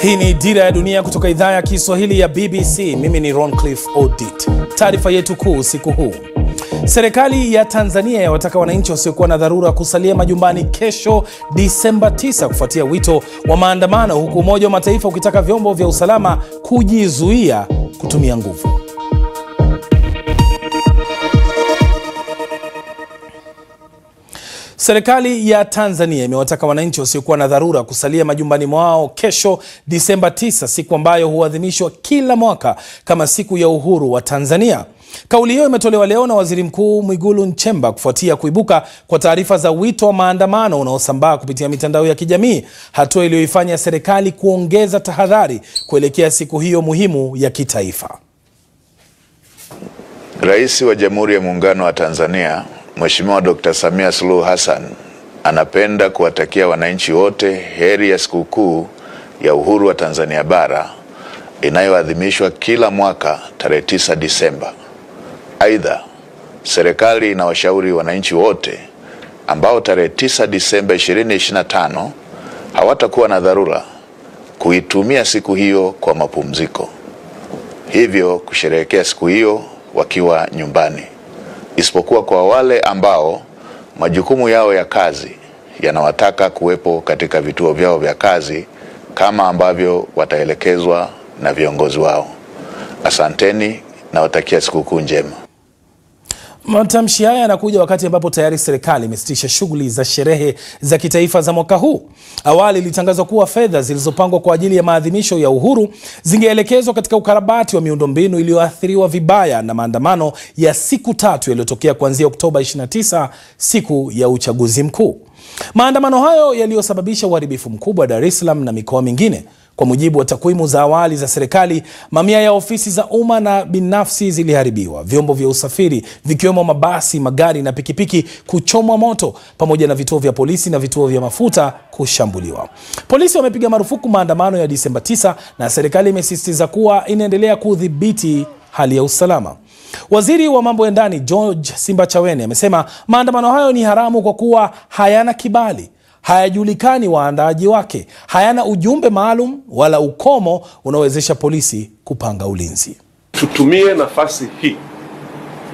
Hii ni Dira ya Dunia kutoka idhaa ya Kiswahili ya BBC. Mimi ni Roncliffe Odit. Taarifa yetu kuu usiku huu. Serikali ya Tanzania yawataka wananchi wasiokuwa na dharura kusalia majumbani kesho Disemba 9 kufuatia wito wa maandamano, huku Umoja wa Mataifa ukitaka vyombo vya usalama kujizuia kutumia nguvu. Serikali ya Tanzania imewataka wananchi wasiokuwa na dharura kusalia majumbani mwao kesho Disemba 9, siku ambayo huadhimishwa kila mwaka kama siku ya uhuru wa Tanzania. Kauli hiyo imetolewa leo na Waziri Mkuu Mwigulu Nchemba kufuatia kuibuka kwa taarifa za wito wa maandamano unaosambaa kupitia mitandao ya kijamii, hatua iliyoifanya serikali kuongeza tahadhari kuelekea siku hiyo muhimu ya kitaifa. Rais wa Jamhuri ya Muungano wa Tanzania Mheshimiwa Dr. Samia Suluhu Hassan anapenda kuwatakia wananchi wote heri ya sikukuu ya uhuru wa Tanzania bara inayoadhimishwa kila mwaka tarehe 9 Disemba. Aidha, serikali inawashauri wananchi wote ambao tarehe 9 Disemba 2025 hawatakuwa na dharura kuitumia siku hiyo kwa mapumziko, hivyo kusherehekea siku hiyo wakiwa nyumbani, isipokuwa kwa wale ambao majukumu yao ya kazi yanawataka kuwepo katika vituo vyao vya kazi kama ambavyo wataelekezwa na viongozi wao. Asanteni na watakia sikukuu njema. Matamshi haya yanakuja wakati ambapo tayari serikali imesitisha shughuli za sherehe za kitaifa za mwaka huu. Awali ilitangazwa kuwa fedha zilizopangwa kwa ajili ya maadhimisho ya uhuru zingeelekezwa katika ukarabati wa miundombinu iliyoathiriwa vibaya na maandamano ya siku 3 yaliyotokea kuanzia Oktoba 29, siku ya uchaguzi mkuu. Maandamano hayo yaliyosababisha uharibifu mkubwa Dar es Salaam na mikoa mingine. Kwa mujibu wa takwimu za awali za serikali, mamia ya ofisi za umma na binafsi ziliharibiwa, vyombo vya usafiri vikiwemo mabasi, magari na pikipiki kuchomwa moto, pamoja na vituo vya polisi na vituo vya mafuta kushambuliwa. Polisi wamepiga marufuku maandamano ya Disemba 9 na serikali imesisitiza kuwa inaendelea kudhibiti hali ya usalama. Waziri wa mambo ya ndani George Simbachawene amesema maandamano hayo ni haramu kwa kuwa hayana kibali, hayajulikani waandaaji wake, hayana ujumbe maalum wala ukomo unaowezesha polisi kupanga ulinzi. Tutumie nafasi hii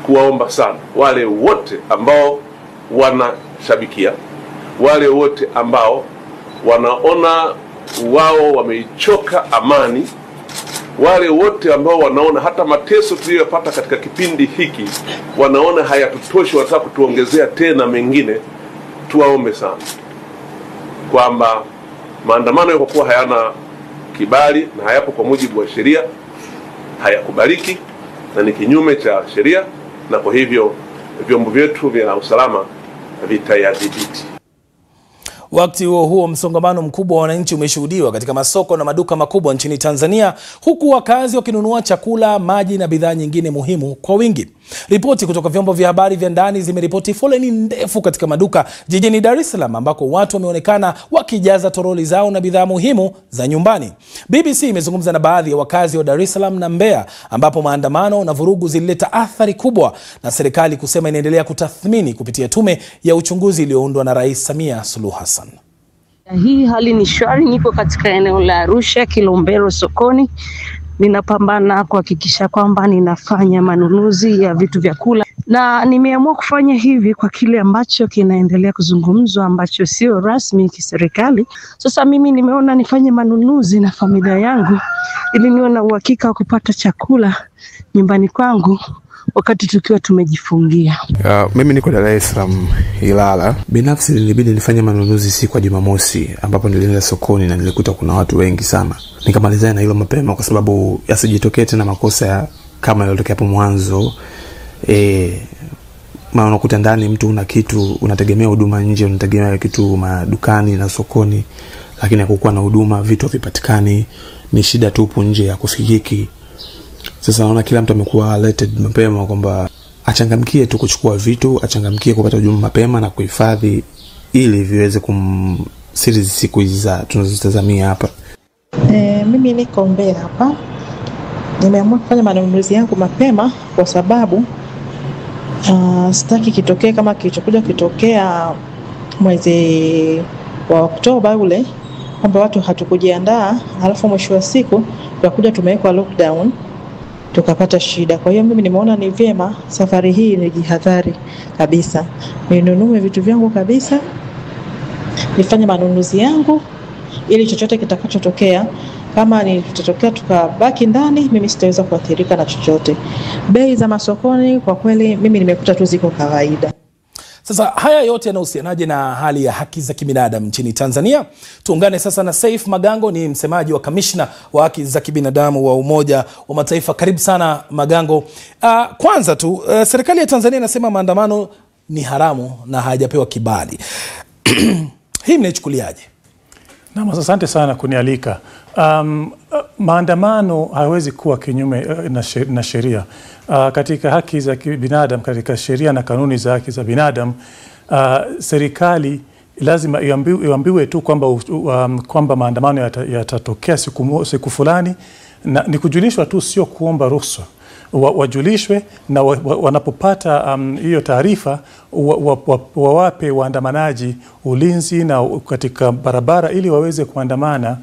kuwaomba sana wale wote ambao wanashabikia, wale wote ambao wanaona wao wameichoka amani, wale wote ambao wanaona hata mateso tuliyopata katika kipindi hiki wanaona hayatutoshi, wanataka kutuongezea tena mengine, tuwaombe sana kwamba maandamano kwa kuwa hayana kibali na hayapo kwa mujibu wa sheria hayakubaliki na ni kinyume cha sheria, na kwa hivyo vyombo vyetu vya usalama vitayadhibiti. Wakati huo msongamano mkubwa wa wananchi umeshuhudiwa katika masoko na maduka makubwa nchini Tanzania, huku wakazi wakinunua chakula, maji na bidhaa nyingine muhimu kwa wingi. Ripoti kutoka vyombo vya habari vya ndani zimeripoti foleni ndefu katika maduka jijini Dar es Salaam, ambako watu wameonekana wakijaza toroli zao na bidhaa muhimu za nyumbani. BBC imezungumza na baadhi ya wakazi wa Dar es Salaam na Mbeya, ambapo maandamano na vurugu zilileta athari kubwa, na serikali kusema inaendelea kutathmini kupitia tume ya uchunguzi iliyoundwa na Rais Samia Suluhu Hassan. Hii hali ni shwari. Nipo katika eneo la Arusha Kilombero sokoni. Ninapambana kuhakikisha kwamba ninafanya manunuzi ya vitu vya kula, na nimeamua kufanya hivi kwa kile ambacho kinaendelea kuzungumzwa ambacho sio rasmi kiserikali. Sasa mimi nimeona nifanye manunuzi na familia yangu ili niwe na uhakika wa kupata chakula nyumbani kwangu wakati tukiwa tumejifungia. Mimi niko Dar es Salaam Ilala. Binafsi nilibidi nifanye manunuzi siku ya Jumamosi, ambapo nilienda sokoni na nilikuta kuna watu wengi sana. Nikamalizana na hilo mapema kwa sababu yasijitokee tena makosa kama yaliyotokea hapo mwanzo. Maana unakuta ndani mtu una kitu, unategemea huduma nje, unategemea kitu madukani na sokoni, lakini hakukuwa na huduma, vitu havipatikani, ni shida tupu nje ya kufikiki. Sasa naona kila mtu amekuwa alerted mapema kwamba achangamkie tu kuchukua vitu, achangamkie kupata huduma mapema na kuhifadhi ili viweze kumsiri siku hizi za tunazotazamia hapa. Mimi niko Mbeya hapa. Nimeamua kufanya manunuzi yangu mapema kwa sababu sitaki kitokee kama kilichokuja kitokea mwezi wa Oktoba ule, kwamba watu hatukujiandaa, halafu mwisho wa siku tukakuja tumewekwa lockdown tukapata shida. Kwa hiyo mimi nimeona ni vyema safari hii nijihadhari kabisa, ninunue vitu vyangu kabisa, nifanye manunuzi yangu, ili chochote kitakachotokea, kama ni tutatokea tukabaki ndani, mimi sitaweza kuathirika na chochote. Bei za masokoni kwa kweli mimi nimekuta tu ziko kawaida. Sasa haya yote yanahusianaje na hali ya haki za kibinadamu nchini Tanzania? Tuungane sasa na Saif Magango, ni msemaji wa kamishna wa haki za kibinadamu wa Umoja wa Mataifa. Karibu sana Magango. Kwanza tu serikali ya Tanzania inasema maandamano ni haramu na hayajapewa kibali. Hii mnaichukuliaje? Naam, asante sana kunialika. Maandamano hawezi kuwa kinyume na sheria. Katika haki za kibinadamu, katika sheria na kanuni za haki za binadamu, serikali lazima iambiwe tu kwamba maandamano yatatokea siku fulani, na ni kujulishwa tu, sio kuomba ruhusa. Wajulishwe, na wanapopata hiyo taarifa wawape waandamanaji ulinzi na katika barabara ili waweze kuandamana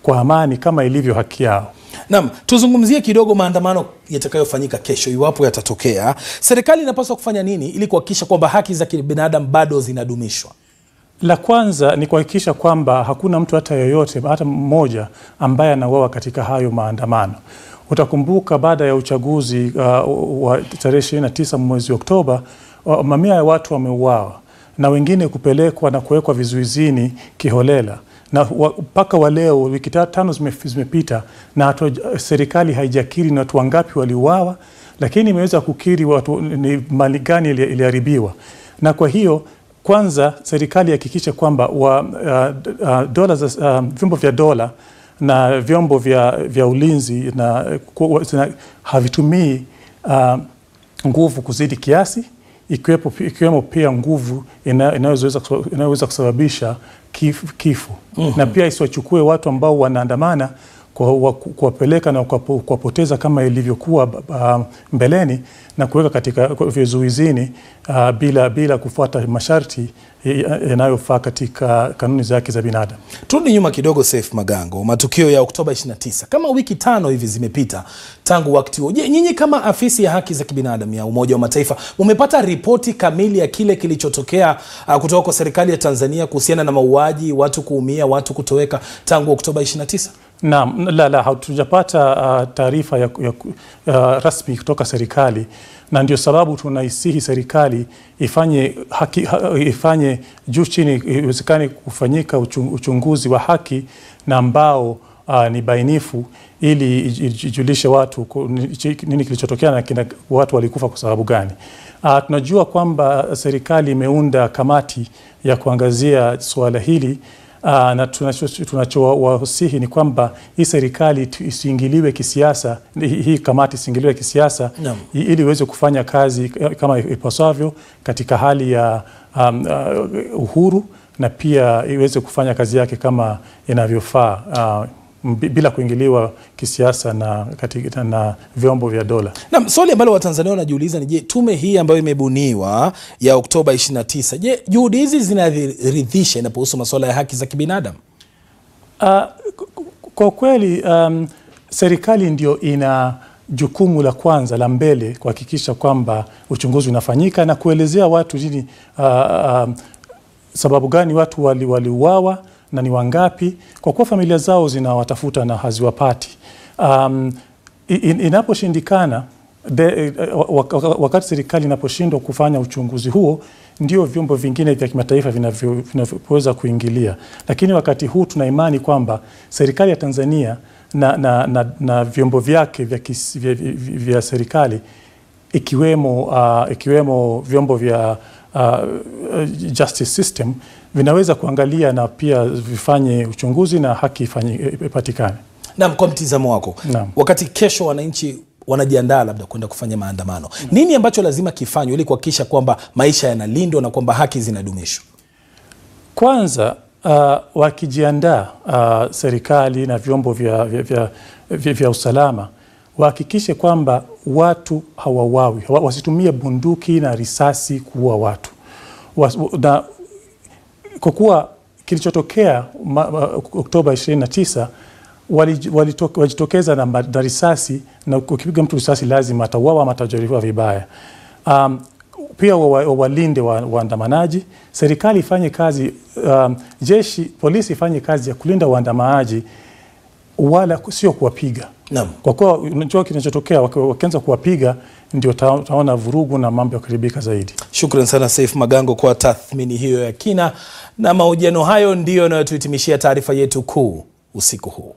kwa amani kama ilivyo haki yao. Naam, tuzungumzie kidogo maandamano yatakayofanyika kesho iwapo yatatokea. Serikali inapaswa kufanya nini ili kuhakikisha kwamba haki za kibinadamu bado zinadumishwa? La kwanza ni kuhakikisha kwamba hakuna mtu hata yoyote, hata mmoja ambaye anauawa katika hayo maandamano. Utakumbuka baada ya uchaguzi wa tarehe 29 mwezi Oktoba, mamia ya watu wameuawa na wengine kupelekwa na kuwekwa vizuizini kiholela. Na mpaka wa leo wiki 5 zimepita na serikali haijakiri ni watu wangapi waliuawa, lakini imeweza kukiri watu ni mali gani iliharibiwa. Na kwa hiyo kwanza serikali hakikisha kwamba vyombo vya dola na vyombo vya ulinzi na havitumii nguvu kuzidi kiasi, ikiwemo pia nguvu inayoweza kusababisha kifo. Na pia isiwachukue watu ambao wanaandamana kuwapeleka na kuwapoteza kama ilivyokuwa mbeleni na kuweka katika vizuizini bila kufuata masharti yanayofaa katika kanuni za haki za binadamu. Turudi nyuma kidogo, Saif Magango. Matukio ya Oktoba 29 kama wiki 5 hivi zimepita tangu wakati huo. Je, nyinyi kama afisi ya haki za kibinadamu ya Umoja wa Mataifa umepata ripoti kamili ya kile kilichotokea kutoka kwa serikali ya Tanzania kuhusiana na mauaji, watu kuumia, watu kutoweka tangu Oktoba 29? Naam, hatujapata taarifa ya rasmi kutoka serikali, na ndio sababu tunaisihi serikali ifanye juu chini iwezekane kufanyika uchunguzi wa haki na ambao ni bainifu, ili ijulishe watu nini kilichotokea na watu walikufa kwa sababu gani. Tunajua kwamba serikali imeunda kamati ya kuangazia suala hili, na tunachowasihi ni kwamba hii serikali isiingiliwe kisiasa, hii kamati isiingiliwe kisiasa, ili iweze kufanya kazi kama ipasavyo katika hali ya uhuru, na pia iweze kufanya kazi yake kama inavyofaa bila kuingiliwa kisiasa na vyombo vya dola. Na swali ambalo Watanzania wanajiuliza ni je, tume hii ambayo imebuniwa ya Oktoba 29, je, juhudi hizi zinaridhisha inapohusu masuala ya haki za kibinadamu? Kwa kweli serikali ndio ina jukumu la kwanza la mbele kuhakikisha kwamba uchunguzi unafanyika na kuelezea watu nini sababu gani watu waliuawa na ni wangapi, kwa kuwa familia zao zinawatafuta na haziwapati. Inaposhindikana, wakati serikali inaposhindwa kufanya uchunguzi huo, ndio vyombo vingine vya kimataifa vinavyoweza kuingilia. Lakini wakati huu tuna imani kwamba serikali ya Tanzania na vyombo vyake vya serikali ikiwemo vyombo vya justice system vinaweza kuangalia na pia vifanye uchunguzi na haki ipatikane. Naam, kwa mtizamo wako, wakati kesho wananchi wanajiandaa labda kwenda kufanya maandamano, nini ambacho lazima kifanywe ili kuhakikisha kwamba maisha yanalindwa na kwamba haki zinadumishwa? Kwanza wakijiandaa, serikali na vyombo vya usalama wahakikishe kwamba watu hawauawi, wasitumie bunduki na risasi kuua watu. Na kwa kuwa kilichotokea Oktoba 29 walijitokeza na risasi, na ukipiga mtu risasi lazima atauawa ama atajeruhiwa vibaya. Pia walinde waandamanaji. Serikali ifanye kazi, polisi ifanye kazi ya kulinda waandamanaji, wala sio kuwapiga. Naam. Kwa kuwa unajua kinachotokea wakianza kuwapiga ndio taona vurugu na mambo yakaribika zaidi. Shukran sana Saif Magango kwa tathmini hiyo ya kina, na mahojiano hayo ndiyo yanayotuhitimishia taarifa yetu kuu usiku huu.